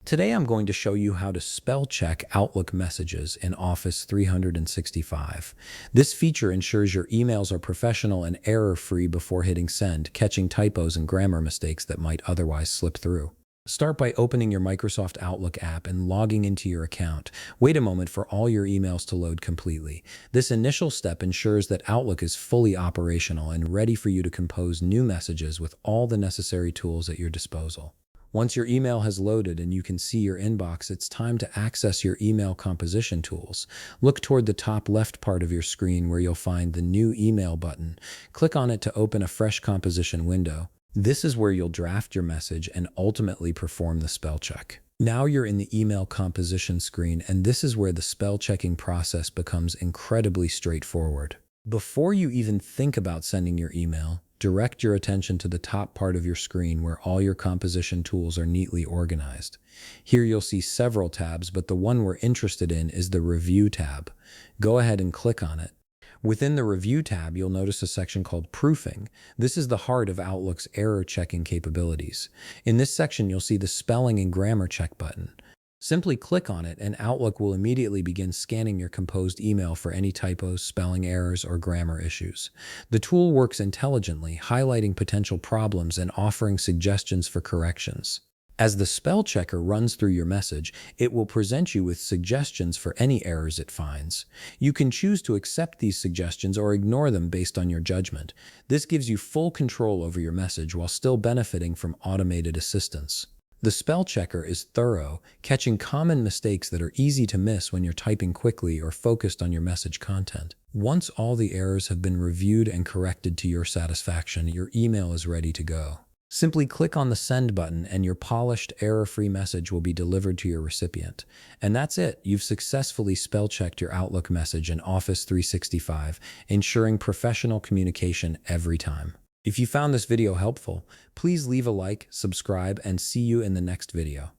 Today I'm going to show you how to spell check Outlook messages in Office 365. This feature ensures your emails are professional and error-free before hitting send, catching typos and grammar mistakes that might otherwise slip through. Start by opening your Microsoft Outlook app and logging into your account. Wait a moment for all your emails to load completely. This initial step ensures that Outlook is fully operational and ready for you to compose new messages with all the necessary tools at your disposal. Once your email has loaded and you can see your inbox, it's time to access your email composition tools. Look toward the top left part of your screen where you'll find the New Email button. Click on it to open a fresh composition window. This is where you'll draft your message and ultimately perform the spell check. Now you're in the email composition screen, and this is where the spell checking process becomes incredibly straightforward. Before you even think about sending your email, direct your attention to the top part of your screen where all your composition tools are neatly organized. Here you'll see several tabs, but the one we're interested in is the Review tab. Go ahead and click on it. Within the Review tab, you'll notice a section called Proofing. This is the heart of Outlook's error checking capabilities. In this section, you'll see the Spelling and Grammar Check button. Simply click on it and Outlook will immediately begin scanning your composed email for any typos, spelling errors, or grammar issues. The tool works intelligently, highlighting potential problems and offering suggestions for corrections. As the spell checker runs through your message, it will present you with suggestions for any errors it finds. You can choose to accept these suggestions or ignore them based on your judgment. This gives you full control over your message while still benefiting from automated assistance. The spell checker is thorough, catching common mistakes that are easy to miss when you're typing quickly or focused on your message content. Once all the errors have been reviewed and corrected to your satisfaction, your email is ready to go. Simply click on the send button and your polished, error-free message will be delivered to your recipient. And that's it. You've successfully spell-checked your Outlook message in Office 365, ensuring professional communication every time. If you found this video helpful, please leave a like, subscribe, and see you in the next video.